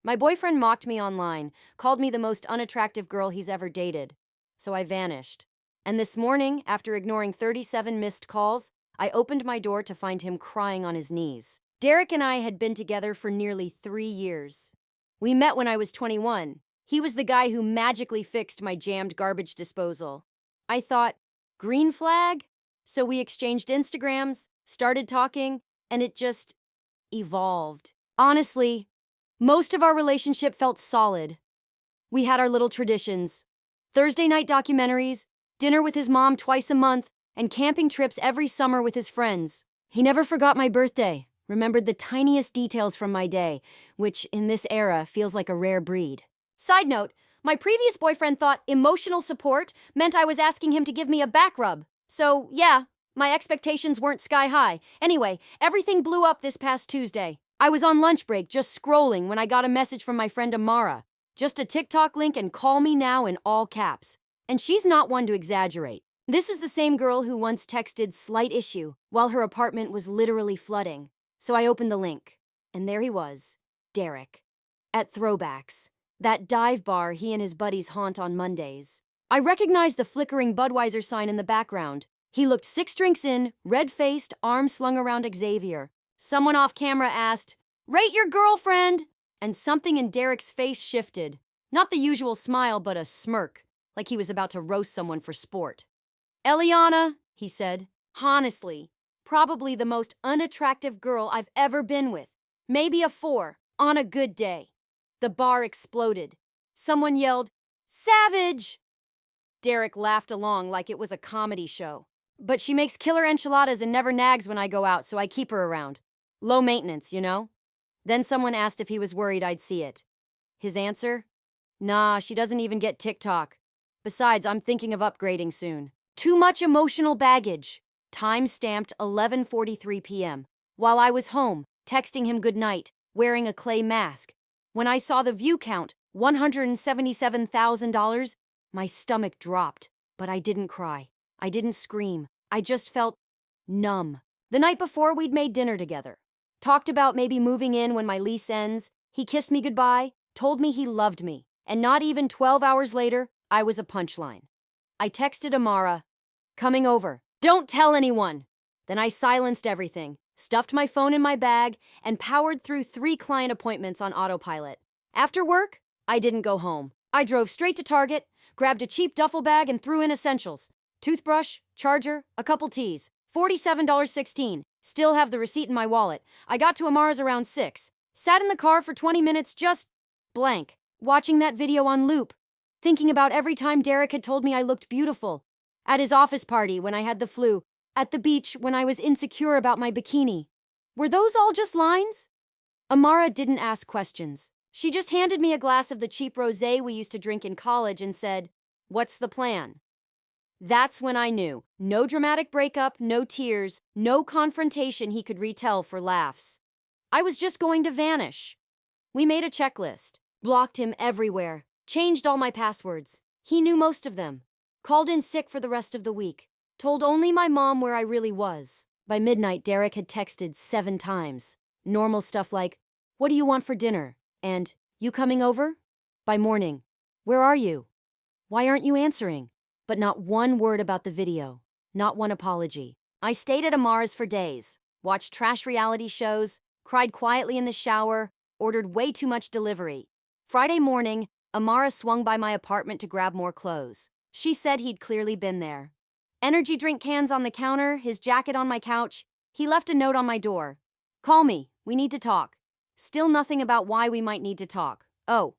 My boyfriend mocked me online, called me the most unattractive girl he's ever dated. So I vanished. And this morning, after ignoring 37 missed calls, I opened my door to find him crying on his knees. Derek and I had been together for nearly 3 years. We met when I was 21. He was the guy who magically fixed my jammed garbage disposal. I thought, green flag? So we exchanged Instagrams, started talking, and it just evolved. Honestly, most of our relationship felt solid. We had our little traditions. Thursday night documentaries, dinner with his mom twice a month, and camping trips every summer with his friends. He never forgot my birthday, remembered the tiniest details from my day, which in this era feels like a rare breed. Side note, my previous boyfriend thought emotional support meant I was asking him to give me a back rub. So, yeah, my expectations weren't sky high. Anyway, everything blew up this past Tuesday. I was on lunch break just scrolling when I got a message from my friend Amara. Just a TikTok link and call me now in all caps. And she's not one to exaggerate. This is the same girl who once texted slight issue while her apartment was literally flooding. So I opened the link, and there he was, Derek, at Throwbacks, that dive bar he and his buddies haunt on Mondays. I recognized the flickering Budweiser sign in the background. He looked 6 drinks in, red-faced, arms slung around Xavier. Someone off camera asked, "Rate your girlfriend!" And something in Derek's face shifted. Not the usual smile, but a smirk, like he was about to roast someone for sport. "Eliana," he said, "honestly, probably the most unattractive girl I've ever been with. Maybe a 4, on a good day." The bar exploded. Someone yelled, "Savage!" Derek laughed along like it was a comedy show. "But she makes killer enchiladas and never nags when I go out, so I keep her around. Low maintenance, you know?" Then someone asked if he was worried I'd see it. His answer? "Nah, she doesn't even get TikTok. Besides, I'm thinking of upgrading soon." Too much emotional baggage. Time stamped 11:43 p.m. While I was home, texting him goodnight, wearing a clay mask. When I saw the view count, $177,000, my stomach dropped. But I didn't cry. I didn't scream. I just felt numb. The night before, we'd made dinner together. Talked about maybe moving in when my lease ends. He kissed me goodbye, told me he loved me. And not even 12 hours later, I was a punchline. I texted Amara, "Coming over. Don't tell anyone." Then I silenced everything, stuffed my phone in my bag, and powered through 3 client appointments on autopilot. After work, I didn't go home. I drove straight to Target, grabbed a cheap duffel bag and threw in essentials. Toothbrush, charger, a couple teas. $47.16. Still have the receipt in my wallet. I got to Amara's around 6. Sat in the car for 20 minutes just blank, watching that video on loop. Thinking about every time Derek had told me I looked beautiful. At his office party when I had the flu. At the beach when I was insecure about my bikini. Were those all just lines? Amara didn't ask questions. She just handed me a glass of the cheap rosé we used to drink in college and said, "What's the plan?" That's when I knew. No dramatic breakup, no tears, no confrontation he could retell for laughs. I was just going to vanish. We made a checklist. Blocked him everywhere. Changed all my passwords. He knew most of them. Called in sick for the rest of the week. Told only my mom where I really was. By midnight, Derek had texted 7 times. Normal stuff like, "What do you want for dinner?" And, "You coming over?" By morning, "Where are you? Why aren't you answering?" But not one word about the video. Not one apology. I stayed at Amara's for days. Watched trash reality shows. Cried quietly in the shower. Ordered way too much delivery. Friday morning, Amara swung by my apartment to grab more clothes. She said he'd clearly been there. Energy drink cans on the counter, his jacket on my couch. He left a note on my door. "Call me. We need to talk." Still nothing about why we might need to talk. Oh,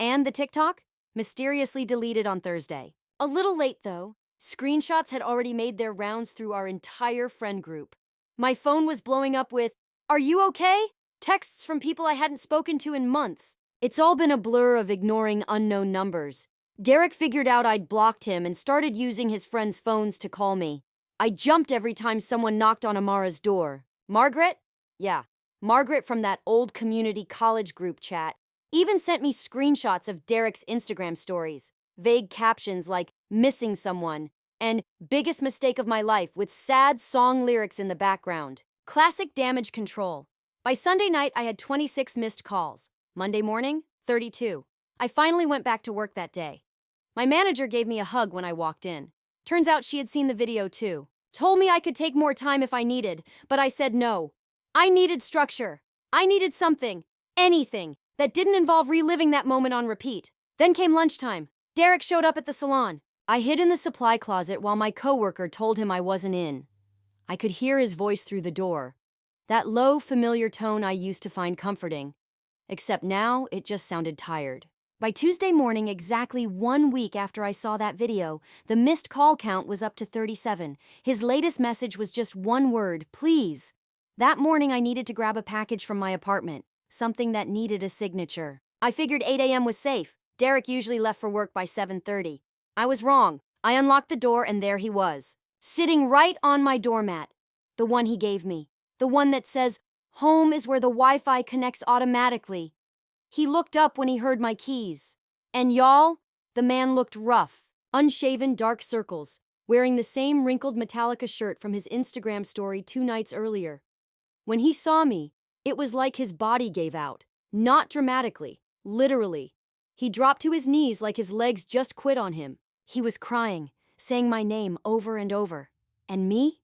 and the TikTok? Mysteriously deleted on Thursday. A little late, though. Screenshots had already made their rounds through our entire friend group. My phone was blowing up with, "Are you okay?" Texts from people I hadn't spoken to in months. It's all been a blur of ignoring unknown numbers. Derek figured out I'd blocked him and started using his friends' phones to call me. I jumped every time someone knocked on Amara's door. Margaret? Yeah, Margaret from that old community college group chat. Even sent me screenshots of Derek's Instagram stories. Vague captions like, "Missing someone," and "Biggest mistake of my life" with sad song lyrics in the background. Classic damage control. By Sunday night, I had 26 missed calls. Monday morning, 32. I finally went back to work that day. My manager gave me a hug when I walked in. Turns out she had seen the video too. Told me I could take more time if I needed, but I said no. I needed structure. I needed something, anything, that didn't involve reliving that moment on repeat. Then came lunchtime. Derek showed up at the salon. I hid in the supply closet while my coworker told him I wasn't in. I could hear his voice through the door. That low, familiar tone I used to find comforting. Except now, it just sounded tired. By Tuesday morning, exactly 1 week after I saw that video, the missed call count was up to 37. His latest message was just one word, please. That morning, I needed to grab a package from my apartment, something that needed a signature. I figured 8 a.m. was safe. Derek usually left for work by 7:30. I was wrong. I unlocked the door and there he was, sitting right on my doormat. The one he gave me. The one that says, "Home is where the Wi-Fi connects automatically." He looked up when he heard my keys. And y'all, the man looked rough, unshaven, dark circles, wearing the same wrinkled Metallica shirt from his Instagram story 2 nights earlier. When he saw me, it was like his body gave out. Not dramatically, literally. He dropped to his knees like his legs just quit on him. He was crying, saying my name over and over. And me?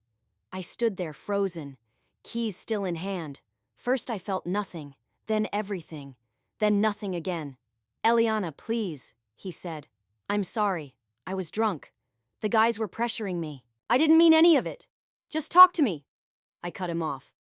I stood there frozen, keys still in hand. First I felt nothing, then everything, then nothing again. "Eliana, please," he said. "I'm sorry. I was drunk. The guys were pressuring me. I didn't mean any of it. Just talk to me." I cut him off.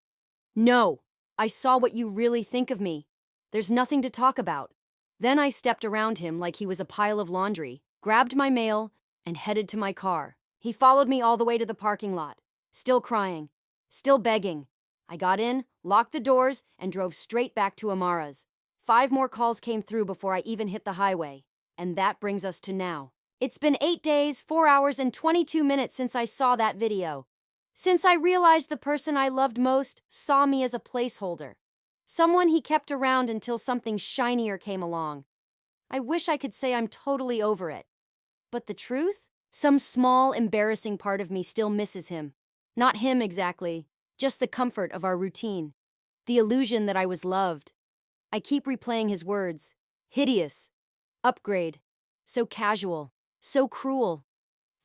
"No, I saw what you really think of me. There's nothing to talk about." Then I stepped around him like he was a pile of laundry, grabbed my mail, and headed to my car. He followed me all the way to the parking lot, still crying, still begging. I got in, locked the doors, and drove straight back to Amara's. 5 more calls came through before I even hit the highway. And that brings us to now. It's been 8 days, 4 hours, and 22 minutes since I saw that video. Since I realized the person I loved most saw me as a placeholder. Someone he kept around until something shinier came along. I wish I could say I'm totally over it. But the truth? Some small, embarrassing part of me still misses him. Not him exactly, just the comfort of our routine. The illusion that I was loved. I keep replaying his words. Hideous. Upgrade. So casual. So cruel.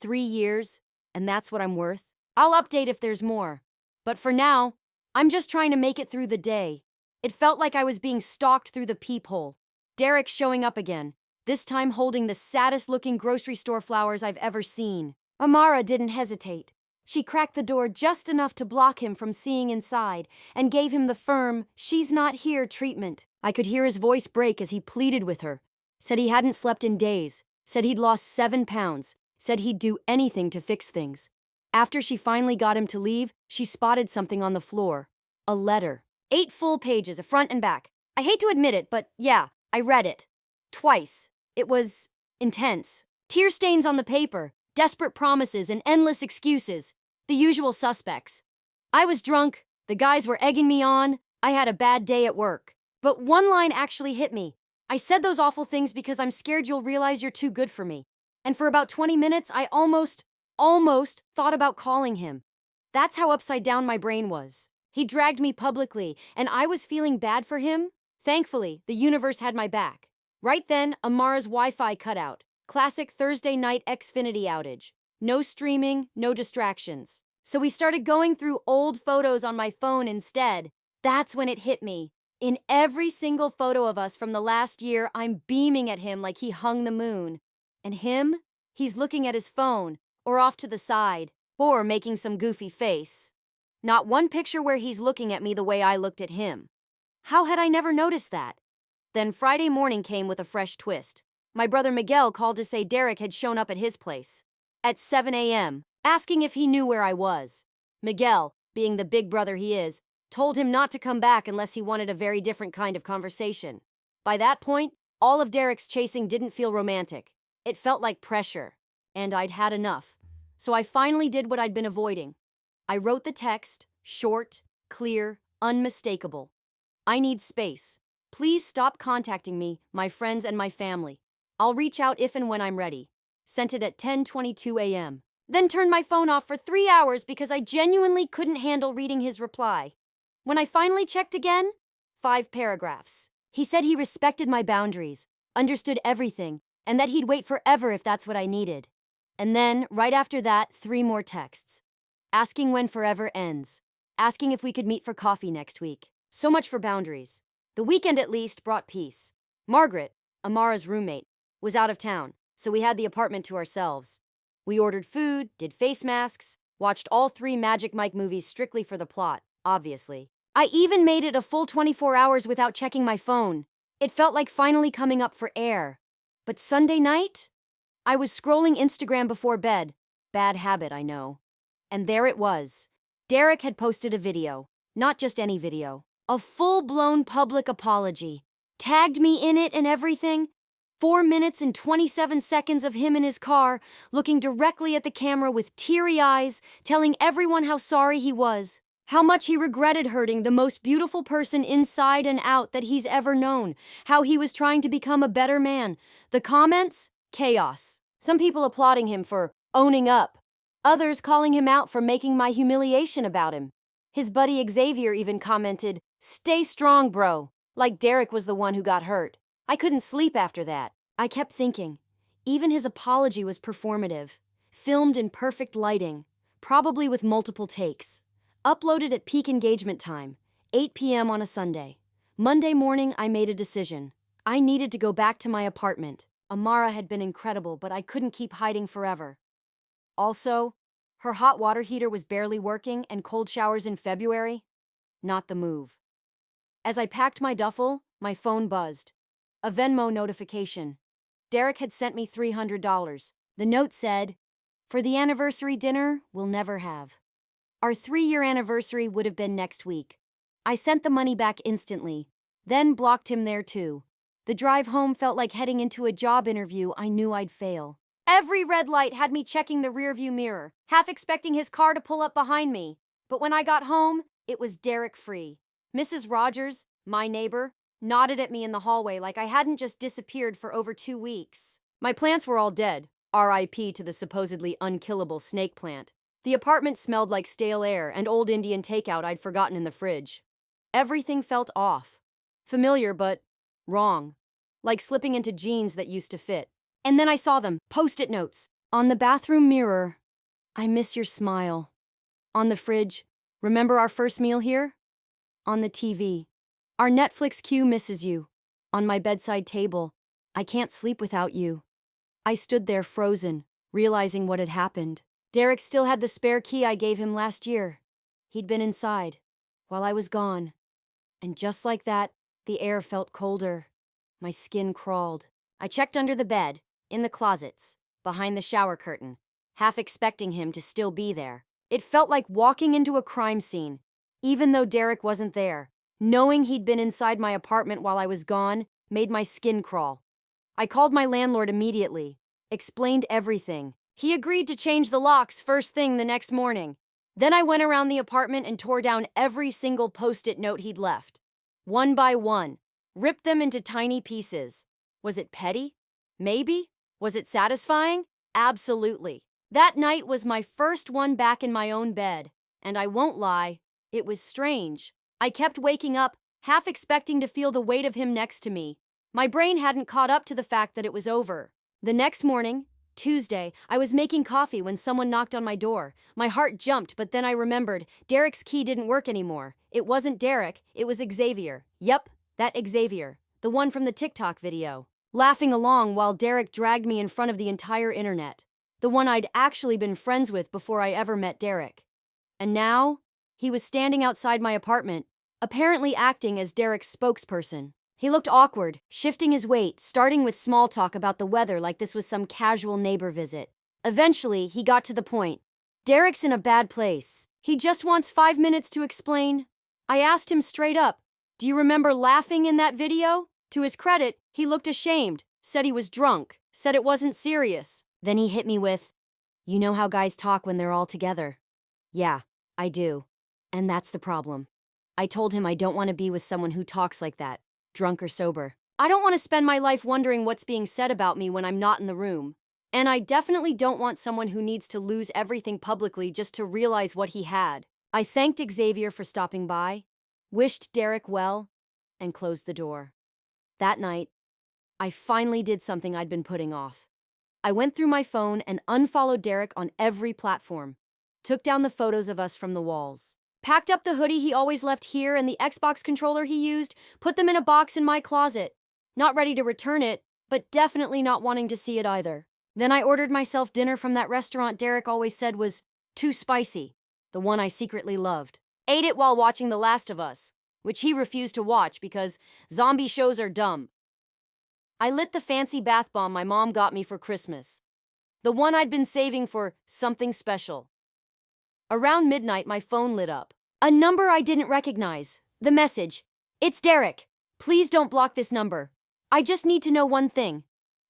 3 years, and that's what I'm worth. I'll update if there's more. But for now, I'm just trying to make it through the day. It felt like I was being stalked through the peephole. Derek showing up again, this time holding the saddest-looking grocery store flowers I've ever seen. Amara didn't hesitate. She cracked the door just enough to block him from seeing inside and gave him the firm, "she's not here" treatment. I could hear his voice break as he pleaded with her. Said he hadn't slept in days. Said he'd lost 7 pounds. Said he'd do anything to fix things. After she finally got him to leave, she spotted something on the floor. A letter. 8 full pages, a front and back. I hate to admit it, but yeah, I read it. Twice. It was intense. Tear stains on the paper, desperate promises, and endless excuses. The usual suspects. I was drunk, the guys were egging me on, I had a bad day at work. But one line actually hit me. I said those awful things because I'm scared you'll realize you're too good for me. And for about 20 minutes, I almost thought about calling him. That's how upside down my brain was. He dragged me publicly, and I was feeling bad for him. Thankfully, the universe had my back. Right then, Amara's Wi-Fi cut out. Classic Thursday night Xfinity outage. No streaming, no distractions. So we started going through old photos on my phone instead. That's when it hit me. In every single photo of us from the last year, I'm beaming at him like he hung the moon. And him? He's looking at his phone, or off to the side, or making some goofy face. Not one picture where he's looking at me the way I looked at him. How had I never noticed that? Then Friday morning came with a fresh twist. My brother Miguel called to say Derek had shown up at his place. At 7 a.m., asking if he knew where I was. Miguel, being the big brother he is, told him not to come back unless he wanted a very different kind of conversation. By that point, all of Derek's chasing didn't feel romantic. It felt like pressure. And I'd had enough. So I finally did what I'd been avoiding. I wrote the text, short, clear, unmistakable. I need space. Please stop contacting me, my friends, and my family. I'll reach out if and when I'm ready. Sent it at 10:22 a.m. Then turned my phone off for 3 hours because I genuinely couldn't handle reading his reply. When I finally checked again, 5 paragraphs. He said he respected my boundaries, understood everything, and that he'd wait forever if that's what I needed. And then, right after that, 3 more texts. Asking when forever ends. Asking if we could meet for coffee next week. So much for boundaries. The weekend at least brought peace. Margaret, Amara's roommate, was out of town, so we had the apartment to ourselves. We ordered food, did face masks, watched all 3 Magic Mike movies strictly for the plot, obviously. I even made it a full 24 hours without checking my phone. It felt like finally coming up for air. But Sunday night? I was scrolling Instagram before bed. Bad habit, I know. And there it was. Derek had posted a video. Not just any video. A full-blown public apology. Tagged me in it and everything. 4 minutes and 27 seconds of him in his car, looking directly at the camera with teary eyes, telling everyone how sorry he was. How much he regretted hurting the most beautiful person inside and out that he's ever known. How he was trying to become a better man. The comments? Chaos. Some people applauding him for owning up. Others calling him out for making my humiliation about him. His buddy Xavier even commented, "Stay strong, bro," like Derek was the one who got hurt. I couldn't sleep after that. I kept thinking. Even his apology was performative. Filmed in perfect lighting. Probably with multiple takes. Uploaded at peak engagement time, 8 p.m. on a Sunday. Monday morning, I made a decision. I needed to go back to my apartment. Amara had been incredible, but I couldn't keep hiding forever. Also, her hot water heater was barely working and cold showers in February? Not the move. As I packed my duffel, my phone buzzed. A Venmo notification. Derek had sent me $300. The note said, "For the anniversary dinner we'll never have." Our 3-year anniversary would have been next week. I sent the money back instantly, then blocked him there too. The drive home felt like heading into a job interview I knew I'd fail. Every red light had me checking the rearview mirror, half expecting his car to pull up behind me. But when I got home, it was Derek free. Mrs. Rogers, my neighbor, nodded at me in the hallway like I hadn't just disappeared for over 2 weeks. My plants were all dead, RIP to the supposedly unkillable snake plant. The apartment smelled like stale air and old Indian takeout I'd forgotten in the fridge. Everything felt off. Familiar, but wrong. Like slipping into jeans that used to fit. And then I saw them, Post-it notes. On the bathroom mirror, "I miss your smile." On the fridge, "Remember our first meal here?" On the TV, "Our Netflix queue misses you." On my bedside table, "I can't sleep without you." I stood there frozen, realizing what had happened. Derek still had the spare key I gave him last year. He'd been inside, while I was gone. And just like that, the air felt colder. My skin crawled. I checked under the bed, in the closets, behind the shower curtain, half expecting him to still be there. It felt like walking into a crime scene, even though Derek wasn't there. Knowing he'd been inside my apartment while I was gone made my skin crawl. I called my landlord immediately, explained everything. He agreed to change the locks first thing the next morning. Then I went around the apartment and tore down every single Post-it note he'd left. One by one, ripped them into tiny pieces. Was it petty? Maybe. Was it satisfying? Absolutely. That night was my first one back in my own bed, and I won't lie, it was strange. I kept waking up, half expecting to feel the weight of him next to me. My brain hadn't caught up to the fact that it was over. The next morning, Tuesday, I was making coffee when someone knocked on my door. My heart jumped, but then I remembered Derek's key didn't work anymore. It wasn't Derek, it was Xavier. Yep, that Xavier, the one from the TikTok video. Laughing along while Derek dragged me in front of the entire internet. The one I'd actually been friends with before I ever met Derek. And now, he was standing outside my apartment, apparently acting as Derek's spokesperson. He looked awkward, shifting his weight, starting with small talk about the weather like this was some casual neighbor visit. Eventually, he got to the point. "Derek's in a bad place. He just wants 5 minutes to explain." I asked him straight up, "Do you remember laughing in that video?" To his credit, he looked ashamed, said he was drunk, said it wasn't serious. Then he hit me with, "You know how guys talk when they're all together?" Yeah, I do. And that's the problem. I told him I don't want to be with someone who talks like that. Drunk or sober. I don't want to spend my life wondering what's being said about me when I'm not in the room. And I definitely don't want someone who needs to lose everything publicly just to realize what he had. I thanked Xavier for stopping by, wished Derek well, and closed the door. That night, I finally did something I'd been putting off. I went through my phone and unfollowed Derek on every platform. Took down the photos of us from the walls. Packed up the hoodie he always left here and the Xbox controller he used, put them in a box in my closet. Not ready to return it, but definitely not wanting to see it either. Then I ordered myself dinner from that restaurant Derek always said was too spicy, the one I secretly loved. Ate it while watching The Last of Us, which he refused to watch because zombie shows are dumb. I lit the fancy bath bomb my mom got me for Christmas, the one I'd been saving for something special. Around midnight, my phone lit up. A number I didn't recognize. The message: "It's Derek. Please don't block this number. I just need to know one thing.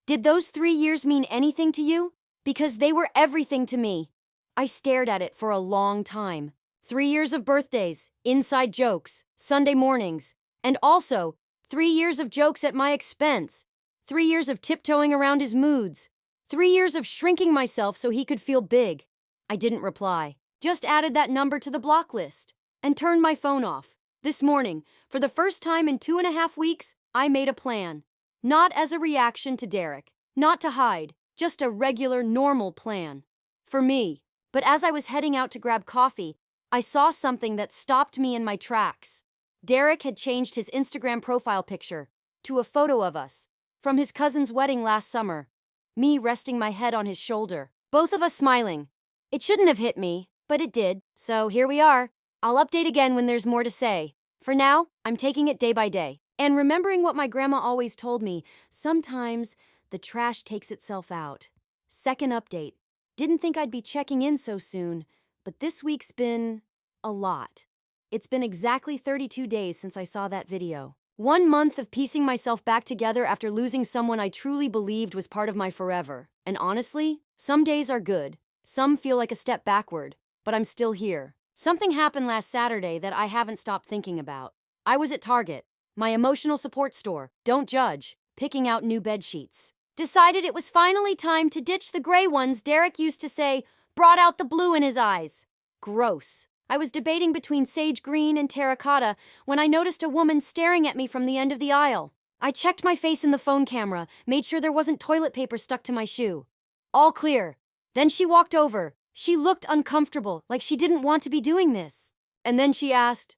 Did those 3 years mean anything to you? Because they were everything to me." I stared at it for a long time. 3 years of birthdays, inside jokes, Sunday mornings, and also 3 years of jokes at my expense. 3 years of tiptoeing around his moods. 3 years of shrinking myself so he could feel big. I didn't reply. Just added that number to the block list and turned my phone off. This morning, for the first time in 2.5 weeks, I made a plan. Not as a reaction to Derek, not to hide, just a regular, normal plan. For me. But as I was heading out to grab coffee, I saw something that stopped me in my tracks. Derek had changed his Instagram profile picture to a photo of us from his cousin's wedding last summer. Me resting my head on his shoulder, both of us smiling. It shouldn't have hit me, but it did, so here we are. I'll update again when there's more to say. For now, I'm taking it day by day. And remembering what my grandma always told me, sometimes the trash takes itself out. Second update. Didn't think I'd be checking in so soon, but this week's been a lot. It's been exactly 32 days since I saw that video. 1 month of piecing myself back together after losing someone I truly believed was part of my forever. And honestly, some days are good. Some feel like a step backward. But I'm still here. Something happened last Saturday that I haven't stopped thinking about. I was at Target, my emotional support store, don't judge, picking out new bed sheets. Decided it was finally time to ditch the gray ones Derek used to say brought out the blue in his eyes. Gross. I was debating between sage green and terracotta when I noticed a woman staring at me from the end of the aisle. I checked my face in the phone camera, made sure there wasn't toilet paper stuck to my shoe. All clear. Then she walked over. She looked uncomfortable, like she didn't want to be doing this. And then she asked,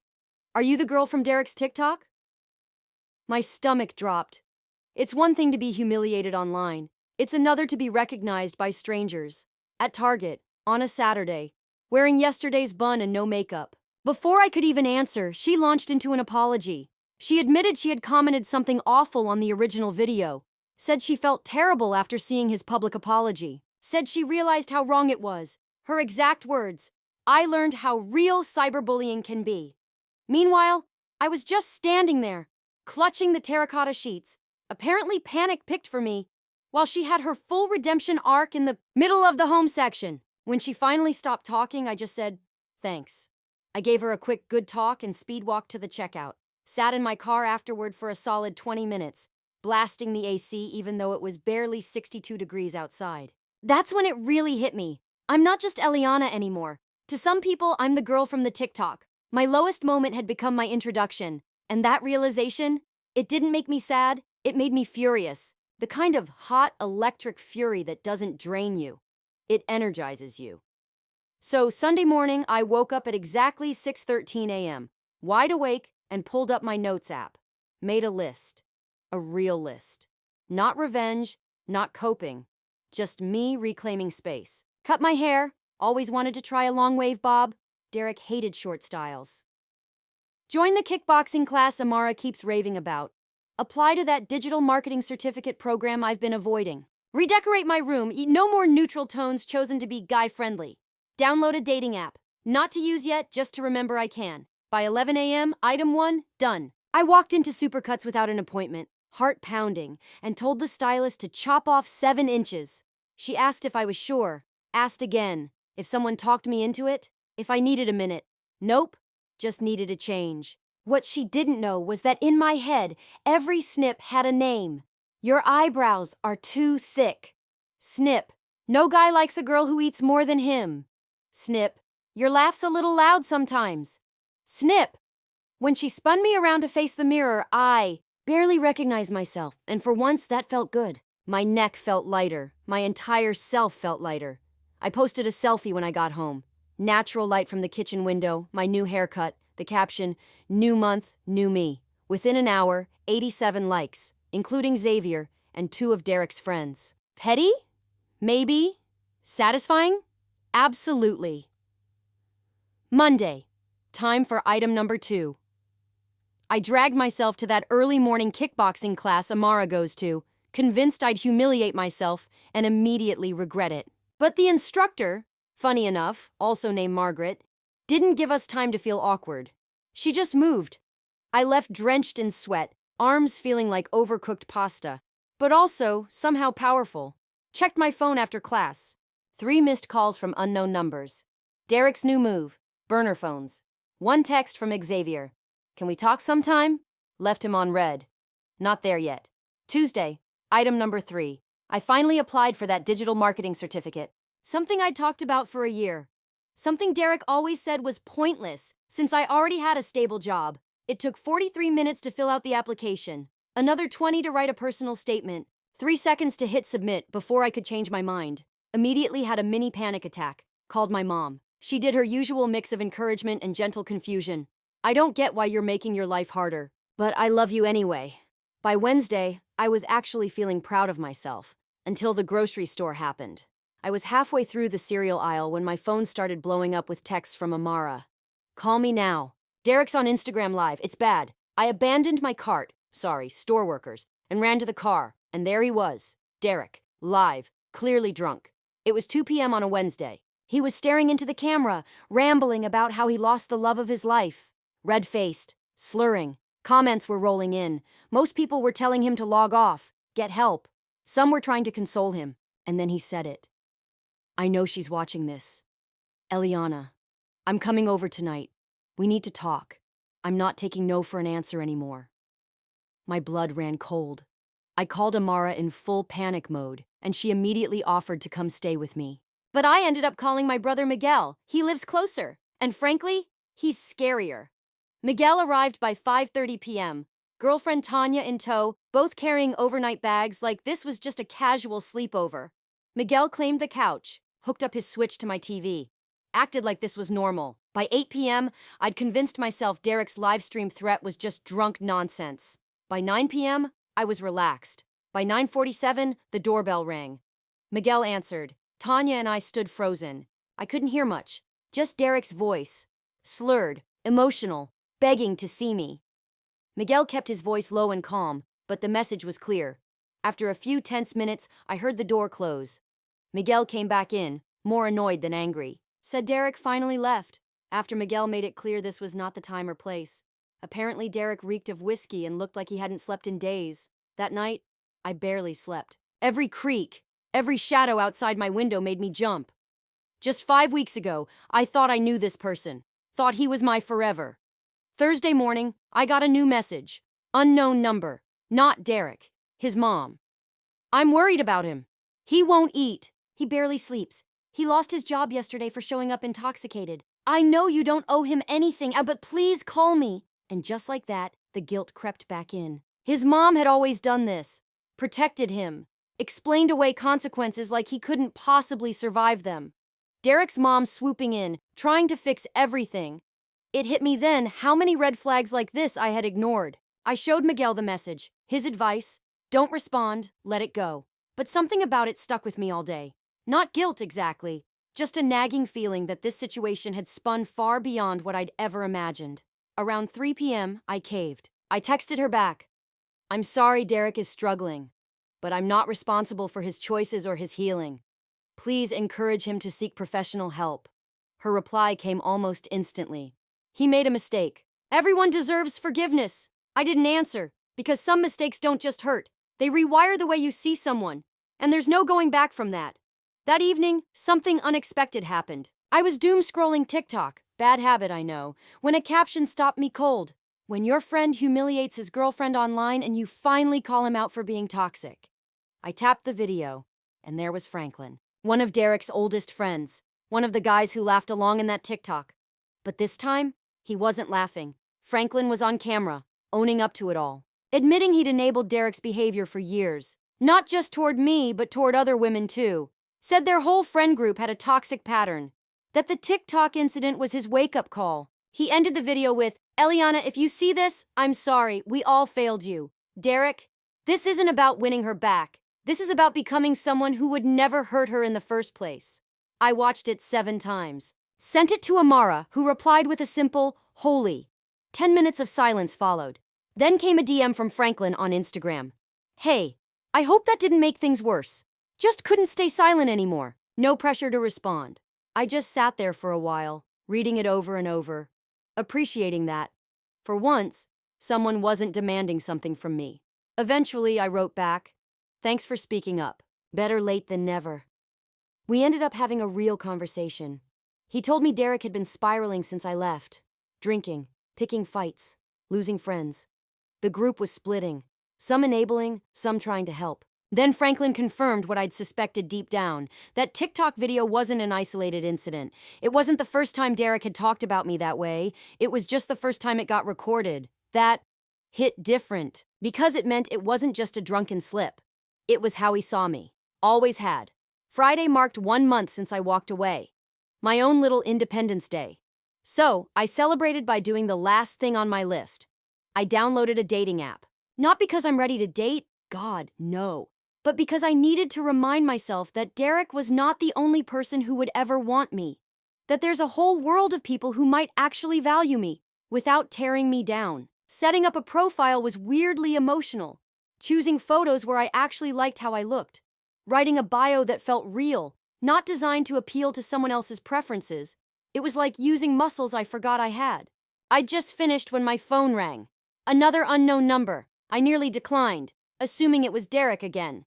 "Are you the girl from Derek's TikTok?" My stomach dropped. It's one thing to be humiliated online. It's another to be recognized by strangers. At Target, on a Saturday, wearing yesterday's bun and no makeup. Before I could even answer, she launched into an apology. She admitted she had commented something awful on the original video. Said she felt terrible after seeing his public apology. Said she realized how wrong it was. Her exact words: "I learned how real cyberbullying can be." Meanwhile, I was just standing there, clutching the terracotta sheets, apparently panic-picked for me, while she had her full redemption arc in the middle of the home section. When she finally stopped talking, I just said, "Thanks." I gave her a quick good talk and speed walked to the checkout. Sat in my car afterward for a solid 20 minutes, blasting the AC even though it was barely 62 degrees outside. That's when it really hit me. I'm not just Alana anymore. To some people, I'm the girl from the TikTok. My lowest moment had become my introduction, and that realization, it didn't make me sad, it made me furious. The kind of hot, electric fury that doesn't drain you. It energizes you. So Sunday morning, I woke up at exactly 6:13 a.m., wide awake, and pulled up my notes app. Made a list. A real list. Not revenge, not coping. Just me reclaiming space. Cut my hair. Always wanted to try a long wave bob. Derek hated short styles. Join the kickboxing class Amara keeps raving about. Apply to that digital marketing certificate program I've been avoiding. Redecorate my room. No more neutral tones chosen to be guy-friendly. Download a dating app. Not to use yet, just to remember I can. By 11 a.m., item 1, done. I walked into Supercuts without an appointment, heart pounding, and told the stylist to chop off 7 inches. She asked if I was sure. Asked again. If someone talked me into it. If I needed a minute. Nope. Just needed a change. What she didn't know was that in my head, every snip had a name. Your eyebrows are too thick. Snip. No guy likes a girl who eats more than him. Snip. Your laugh's a little loud sometimes. Snip. When she spun me around to face the mirror, I Barely recognized myself, and for once that felt good. My neck felt lighter. My entire self felt lighter. I posted a selfie when I got home. Natural light from the kitchen window, my new haircut, the caption, "New month, new me." Within an hour, 87 likes, including Xavier and 2 of Derek's friends. Petty? Maybe? Satisfying? Absolutely. Monday. Time for item number 2. I dragged myself to that early morning kickboxing class Amara goes to, convinced I'd humiliate myself and immediately regret it. But the instructor, funny enough, also named Margaret, didn't give us time to feel awkward. She just moved. I left drenched in sweat, arms feeling like overcooked pasta, but also somehow powerful. Checked my phone after class. 3 missed calls from unknown numbers. Derek's new move, burner phones. 1 text from Xavier. Can we talk sometime? Left him on red. Not there yet. Tuesday, item number 3. I finally applied for that digital marketing certificate. Something I'd talked about for a year. Something Derek always said was pointless, since I already had a stable job. It took 43 minutes to fill out the application. Another 20 to write a personal statement. 3 seconds to hit submit before I could change my mind. Immediately had a mini panic attack. Called my mom. She did her usual mix of encouragement and gentle confusion. I don't get why you're making your life harder, but I love you anyway. By Wednesday, I was actually feeling proud of myself, until the grocery store happened. I was halfway through the cereal aisle when my phone started blowing up with texts from Amara. Call me now. Derek's on Instagram Live. It's bad. I abandoned my cart, store workers, and ran to the car, and there he was. Derek, live, clearly drunk. It was 2 p.m. on a Wednesday. He was staring into the camera, rambling about how he lost the love of his life. Red-faced, slurring. Comments were rolling in. Most people were telling him to log off, get help. Some were trying to console him. And then he said it. I know she's watching this. Eliana, I'm coming over tonight. We need to talk. I'm not taking no for an answer anymore. My blood ran cold. I called Amara in full panic mode, and she immediately offered to come stay with me. But I ended up calling my brother Miguel. He lives closer. And frankly, he's scarier. Miguel arrived by 5:30 p.m., girlfriend Tanya in tow, both carrying overnight bags like this was just a casual sleepover. Miguel claimed the couch, hooked up his switch to my TV, acted like this was normal. By 8 p.m., I'd convinced myself Derek's livestream threat was just drunk nonsense. By 9 p.m., I was relaxed. By 9:47, the doorbell rang. Miguel answered. Tanya and I stood frozen. I couldn't hear much, just Derek's voice, slurred, emotional, begging to see me. Miguel kept his voice low and calm, but the message was clear. After a few tense minutes, I heard the door close. Miguel came back in, more annoyed than angry. Said Derek finally left, after Miguel made it clear this was not the time or place. Apparently Derek reeked of whiskey and looked like he hadn't slept in days. That night, I barely slept. Every creak, every shadow outside my window made me jump. Just 5 weeks ago, I thought I knew this person, thought he was my forever. Thursday morning, I got a new message. Unknown number. Not Derek. His mom. I'm worried about him. He won't eat. He barely sleeps. He lost his job yesterday for showing up intoxicated. I know you don't owe him anything, but please call me. And just like that, the guilt crept back in. His mom had always done this. Protected him. Explained away consequences like he couldn't possibly survive them. Derek's mom swooping in, trying to fix everything. It hit me then how many red flags like this I had ignored. I showed Miguel the message, his advice, don't respond, let it go. But something about it stuck with me all day. Not guilt exactly, just a nagging feeling that this situation had spun far beyond what I'd ever imagined. Around 3 p.m., I caved. I texted her back. I'm sorry Derek is struggling, but I'm not responsible for his choices or his healing. Please encourage him to seek professional help. Her reply came almost instantly. He made a mistake. Everyone deserves forgiveness. I didn't answer, because some mistakes don't just hurt. They rewire the way you see someone, and there's no going back from that. That evening, something unexpected happened. I was doom scrolling TikTok, bad habit I know, when a caption stopped me cold. When your friend humiliates his girlfriend online and you finally call him out for being toxic. I tapped the video, and there was Franklin, one of Derek's oldest friends, one of the guys who laughed along in that TikTok. But this time, he wasn't laughing. Franklin was on camera, owning up to it all. admitting he'd enabled Derek's behavior for years. Not just toward me, but toward other women too. Said their whole friend group had a toxic pattern. That the TikTok incident was his wake-up call. He ended the video with, "Eliana, if you see this, I'm sorry, we all failed you. Derek, this isn't about winning her back. This is about becoming someone who would never hurt her in the first place." I watched it 7 times. Sent it to Amara, who replied with a simple, "Holy." 10 minutes of silence followed. Then came a DM from Franklin on Instagram. "Hey, I hope that didn't make things worse. Just couldn't stay silent anymore." No pressure to respond. I just sat there for a while, reading it over and over, appreciating that, for once, someone wasn't demanding something from me. Eventually, I wrote back, "Thanks for speaking up. Better late than never." We ended up having a real conversation. He told me Derek had been spiraling since I left. Drinking, picking fights, losing friends. The group was splitting, some enabling, some trying to help. Then Franklin confirmed what I'd suspected deep down, that TikTok video wasn't an isolated incident. It wasn't the first time Derek had talked about me that way. It was just the first time it got recorded. That hit different, because it meant it wasn't just a drunken slip. It was how he saw me. Always had. Friday marked 1 month since I walked away. My own little Independence Day. So, I celebrated by doing the last thing on my list. I downloaded a dating app. Not because I'm ready to date, God, no. But because I needed to remind myself that Derek was not the only person who would ever want me. That there's a whole world of people who might actually value me, without tearing me down. Setting up a profile was weirdly emotional. Choosing photos where I actually liked how I looked. Writing a bio that felt real, not designed to appeal to someone else's preferences. It was like using muscles I forgot I had. I'd just finished when my phone rang. Another unknown number. I nearly declined, assuming it was Derek again.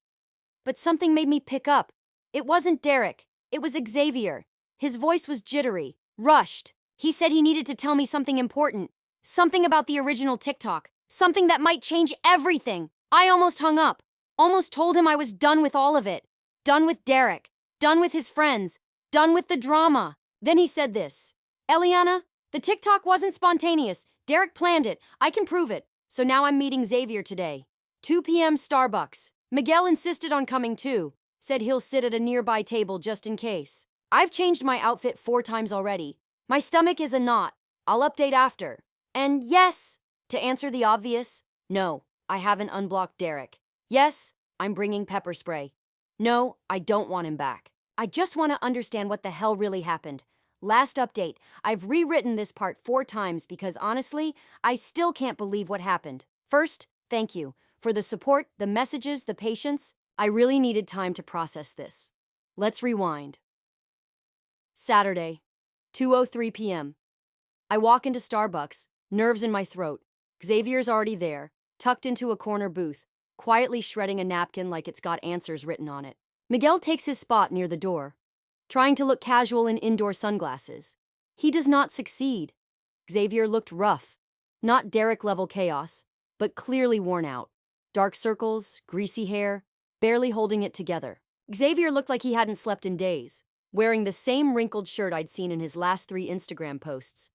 But something made me pick up. It wasn't Derek. It was Xavier. His voice was jittery, rushed. He said he needed to tell me something important. Something about the original TikTok. Something that might change everything. I almost hung up. Almost told him I was done with all of it. Done with Derek. Done with his friends. Done with the drama. Then he said this. "Eliana, the TikTok wasn't spontaneous. Derek planned it. I can prove it. So now I'm meeting Xavier today. 2 p.m. Starbucks. Miguel insisted on coming too. Said he'll sit at a nearby table just in case. I've changed my outfit 4 times already. My stomach is a knot. I'll update after. And yes, to answer the obvious, no, I haven't unblocked Derek. Yes, I'm bringing pepper spray. No, I don't want him back. I just want to understand what the hell really happened. Last update, I've rewritten this part 4 times because honestly, I still can't believe what happened. First, thank you for the support, the messages, the patience. I really needed time to process this. Let's rewind. Saturday, 2:03 p.m. I walk into Starbucks, nerves in my throat. Xavier's already there, tucked into a corner booth, quietly shredding a napkin like it's got answers written on it. Miguel takes his spot near the door, trying to look casual in indoor sunglasses. He does not succeed. Xavier looked rough. Not Derek-level chaos, but clearly worn out. Dark circles, greasy hair, barely holding it together. Xavier looked like he hadn't slept in days, wearing the same wrinkled shirt I'd seen in his last 3 Instagram posts.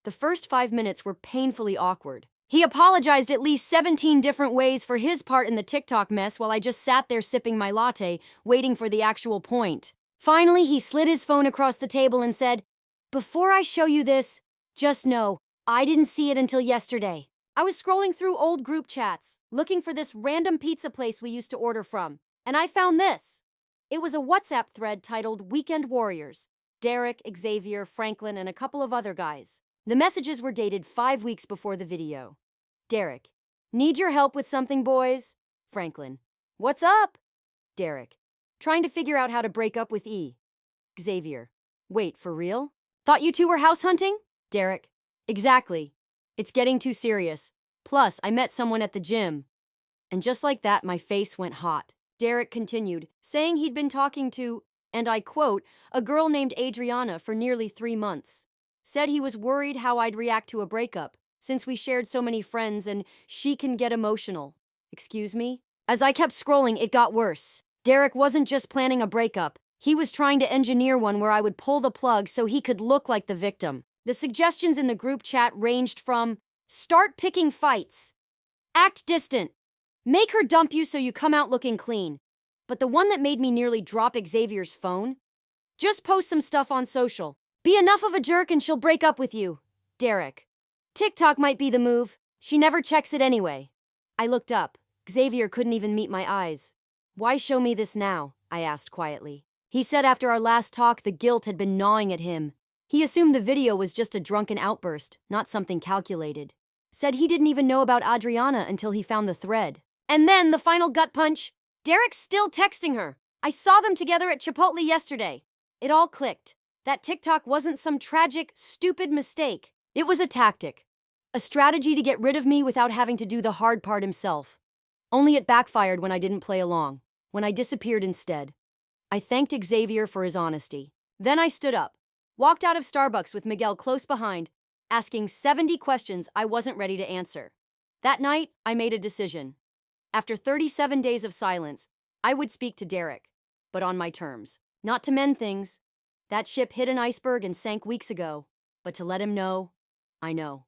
The first 5 minutes were painfully awkward. He apologized at least 17 different ways for his part in the TikTok mess while I just sat there sipping my latte, waiting for the actual point. Finally, he slid his phone across the table and said, "Before I show you this, just know, I didn't see it until yesterday. I was scrolling through old group chats, looking for this random pizza place we used to order from, and I found this." It was a WhatsApp thread titled Weekend Warriors. Derek, Xavier, Franklin, and a couple of other guys. The messages were dated 5 weeks before the video. Derek, "Need your help with something, boys?" Franklin, "What's up?" Derek, "Trying to figure out how to break up with E." Xavier, "Wait, for real? Thought you two were house hunting?" Derek, "Exactly. It's getting too serious. Plus, I met someone at the gym." And just like that, my face went hot. Derek continued, saying he'd been talking to, and I quote, "a girl named Adriana for nearly 3 months. Said he was worried how I'd react to a breakup, since we shared so many friends and she can get emotional." Excuse me? As I kept scrolling, it got worse. Derek wasn't just planning a breakup. He was trying to engineer one where I would pull the plug so he could look like the victim. The suggestions in the group chat ranged from, "Start picking fights," Act distant. Make her dump you so you come out looking clean. But the one that made me nearly drop Xavier's phone? Just post some stuff on social. Be enough of a jerk and she'll break up with you. Derek. TikTok might be the move. She never checks it anyway. I looked up. Xavier couldn't even meet my eyes. Why show me this now? I asked quietly. He said after our last talk the guilt had been gnawing at him. He assumed the video was just a drunken outburst, not something calculated. Said he didn't even know about Adriana until he found the thread. And then the final gut punch. Derek's still texting her. I saw them together at Chipotle yesterday. It all clicked. That TikTok wasn't some tragic, stupid mistake. It was a tactic. A strategy to get rid of me without having to do the hard part himself. Only it backfired when I didn't play along. When I disappeared instead. I thanked Xavier for his honesty. Then I stood up. Walked out of Starbucks with Miguel close behind, asking 70 questions I wasn't ready to answer. That night, I made a decision. After 37 days of silence, I would speak to Derek, but on my terms. Not to mend things. That ship hit an iceberg and sank weeks ago, but to let him know, I know.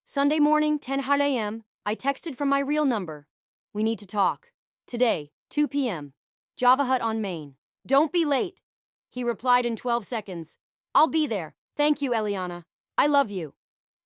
Sunday morning, 10 a.m., I texted from my real number. We need to talk. Today, 2 p.m. Java Hut on Main. Don't be late. He replied in 12 seconds. I'll be there. Thank you, Eliana. I love you.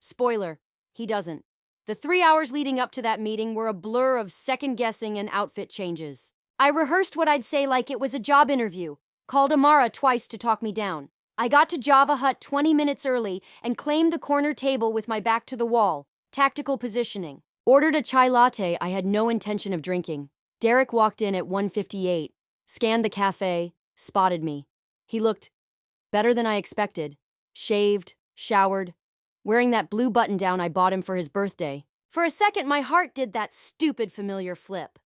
Spoiler, he doesn't. The 3 hours leading up to that meeting were a blur of second-guessing and outfit changes. I rehearsed what I'd say like it was a job interview, called Amara twice to talk me down. I got to Java Hut 20 minutes early and claimed the corner table with my back to the wall. Tactical positioning. Ordered a chai latte I had no intention of drinking. Derek walked in at 1:58, scanned the cafe, spotted me. He looked better than I expected. Shaved, showered, wearing that blue button-down I bought him for his birthday. For a second, my heart did that stupid familiar flip.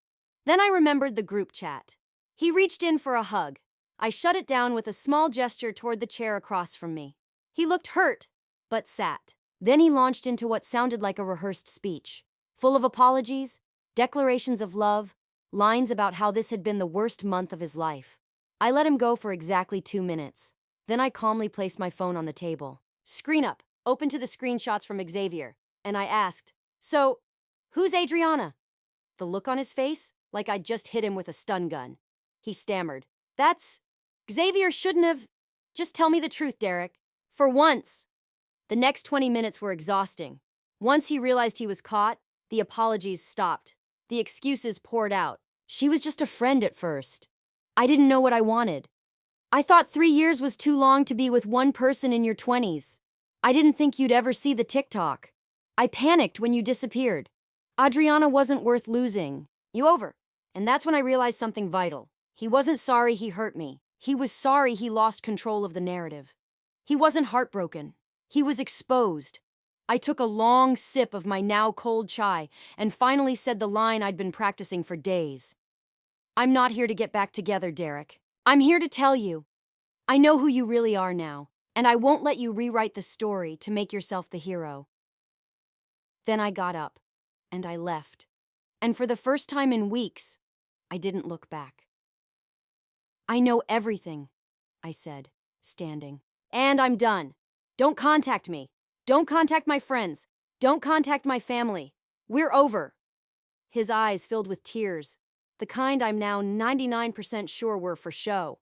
Then I remembered the group chat. He reached in for a hug. I shut it down with a small gesture toward the chair across from me. He looked hurt, but sat. Then he launched into what sounded like a rehearsed speech, full of apologies, declarations of love, lines about how this had been the worst month of his life. I let him go for exactly 2 minutes. Then I calmly placed my phone on the table. Screen up, open to the screenshots from Xavier, and I asked, So, who's Adriana? The look on his face, like I'd just hit him with a stun gun. He stammered. Xavier shouldn't have. Just tell me the truth, Derek. For once. The next 20 minutes were exhausting. Once he realized he was caught, the apologies stopped. The excuses poured out. She was just a friend at first. I didn't know what I wanted. I thought 3 years was too long to be with one person in your 20s. I didn't think you'd ever see the TikTok. I panicked when you disappeared. Adriana wasn't worth losing. You over. And that's when I realized something vital. He wasn't sorry he hurt me. He was sorry he lost control of the narrative. He wasn't heartbroken. He was exposed. I took a long sip of my now cold chai and finally said the line I'd been practicing for days. I'm not here to get back together, Derek. I'm here to tell you. I know who you really are now, and I won't let you rewrite the story to make yourself the hero. Then I got up, and I left. And for the first time in weeks, I didn't look back. I know everything, I said, standing. And I'm done. Don't contact me. Don't contact my friends. Don't contact my family. We're over. His eyes filled with tears, the kind I'm now 99% sure were for show.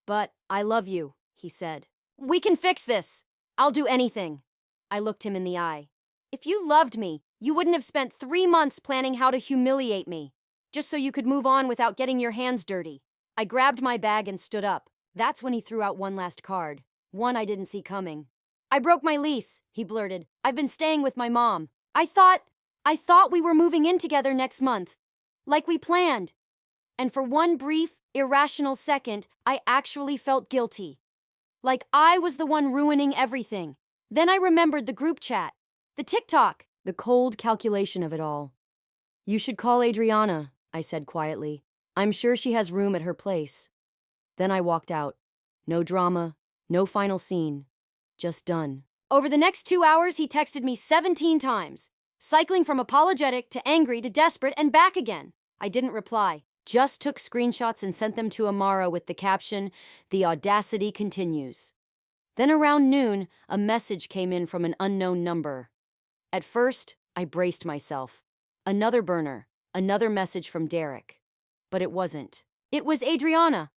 But I love you, he said. We can fix this. I'll do anything. I looked him in the eye. If you loved me, you wouldn't have spent 3 months planning how to humiliate me, just so you could move on without getting your hands dirty. I grabbed my bag and stood up. That's when he threw out one last card, one I didn't see coming. I broke my lease, he blurted. I've been staying with my mom. I thought we were moving in together next month, like we planned. And for one brief, irrational second, I actually felt guilty. Like I was the one ruining everything. Then I remembered the group chat, the TikTok, the cold calculation of it all. You should call Adriana, I said quietly. I'm sure she has room at her place. Then I walked out. No drama, no final scene. Just done. Over the next 2 hours, he texted me 17 times, cycling from apologetic to angry to desperate and back again. I didn't reply, just took screenshots and sent them to Amara with the caption, "The audacity continues." Then around noon, a message came in from an unknown number. At first, I braced myself. Another burner, another message from Derek. But it wasn't. It was Adriana.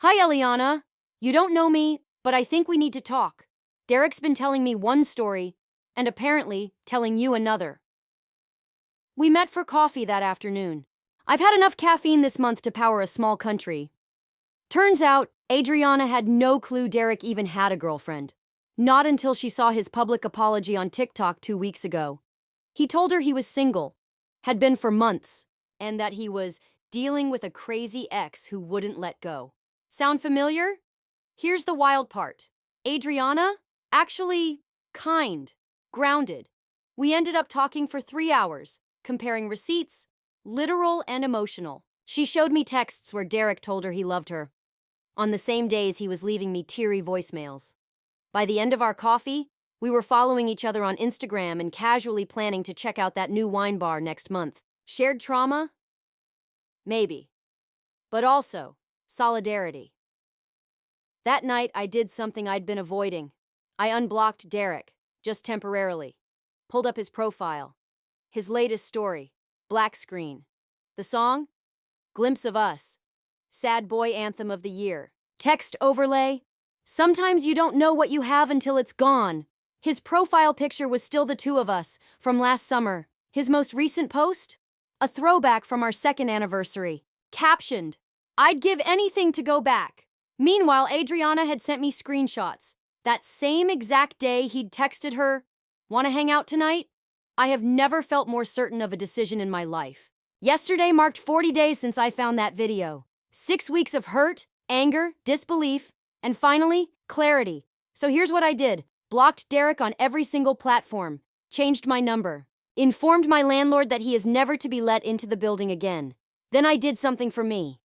Hi, Eliana. You don't know me, but I think we need to talk. Derek's been telling me one story, and apparently telling you another. We met for coffee that afternoon. I've had enough caffeine this month to power a small country. Turns out, Adriana had no clue Derek even had a girlfriend. Not until she saw his public apology on TikTok 2 weeks ago. He told her he was single, had been for months, and that he was dealing with a crazy ex who wouldn't let go. Sound familiar? Here's the wild part. Adriana? Actually, kind, grounded. We ended up talking for 3 hours, comparing receipts, literal and emotional. She showed me texts where Derek told her he loved her. On the same days, he was leaving me teary voicemails. By the end of our coffee, we were following each other on Instagram and casually planning to check out that new wine bar next month. Shared trauma? Maybe. But also, solidarity. That night, I did something I'd been avoiding. I unblocked Derek, just temporarily. Pulled up his profile. His latest story, black screen. The song? Glimpse of Us. Sad boy anthem of the year. Text overlay? Sometimes you don't know what you have until it's gone. His profile picture was still the two of us, from last summer. His most recent post? A throwback from our second anniversary. Captioned, "I'd give anything to go back." Meanwhile, Adriana had sent me screenshots. That same exact day he'd texted her, "Want to hang out tonight?" I have never felt more certain of a decision in my life. Yesterday marked 40 days since I found that video. 6 weeks of hurt, anger, disbelief, and finally, clarity. So here's what I did. Blocked Derek on every single platform. Changed my number. Informed my landlord that he is never to be let into the building again. Then I did something for me.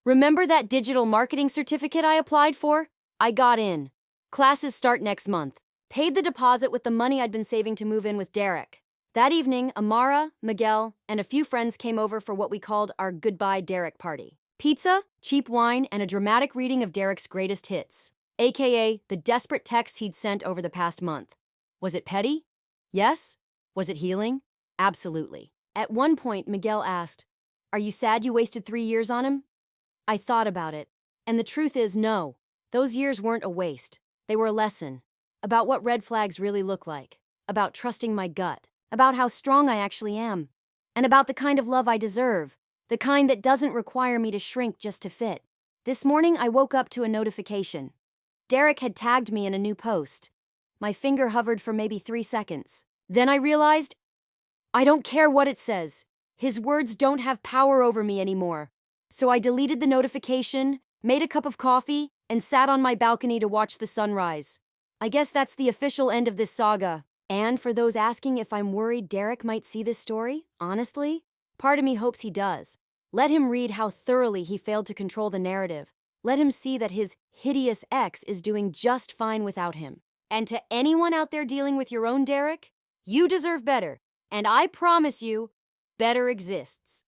Remember that digital marketing certificate I applied for? I got in. Classes start next month. Paid the deposit with the money I'd been saving to move in with Derek. That evening, Amara, Miguel, and a few friends came over for what we called our Goodbye Derek party. Pizza, cheap wine, and a dramatic reading of Derek's greatest hits, aka the desperate texts he'd sent over the past month. Was it petty? Yes. Was it healing? Absolutely. At one point, Miguel asked, "Are you sad you wasted 3 years on him?" I thought about it, and the truth is no. Those years weren't a waste. They were a lesson about what red flags really look like, about trusting my gut, about how strong I actually am, and about the kind of love I deserve, the kind that doesn't require me to shrink just to fit. This morning, I woke up to a notification. Derek had tagged me in a new post. My finger hovered for maybe 3 seconds. Then I realized, I don't care what it says. His words don't have power over me anymore. So I deleted the notification, made a cup of coffee, and sat on my balcony to watch the sunrise. I guess that's the official end of this saga. And for those asking if I'm worried Derek might see this story, honestly, part of me hopes he does. Let him read how thoroughly he failed to control the narrative. Let him see that his hideous ex is doing just fine without him. And to anyone out there dealing with your own Derek, you deserve better. And I promise you, better exists.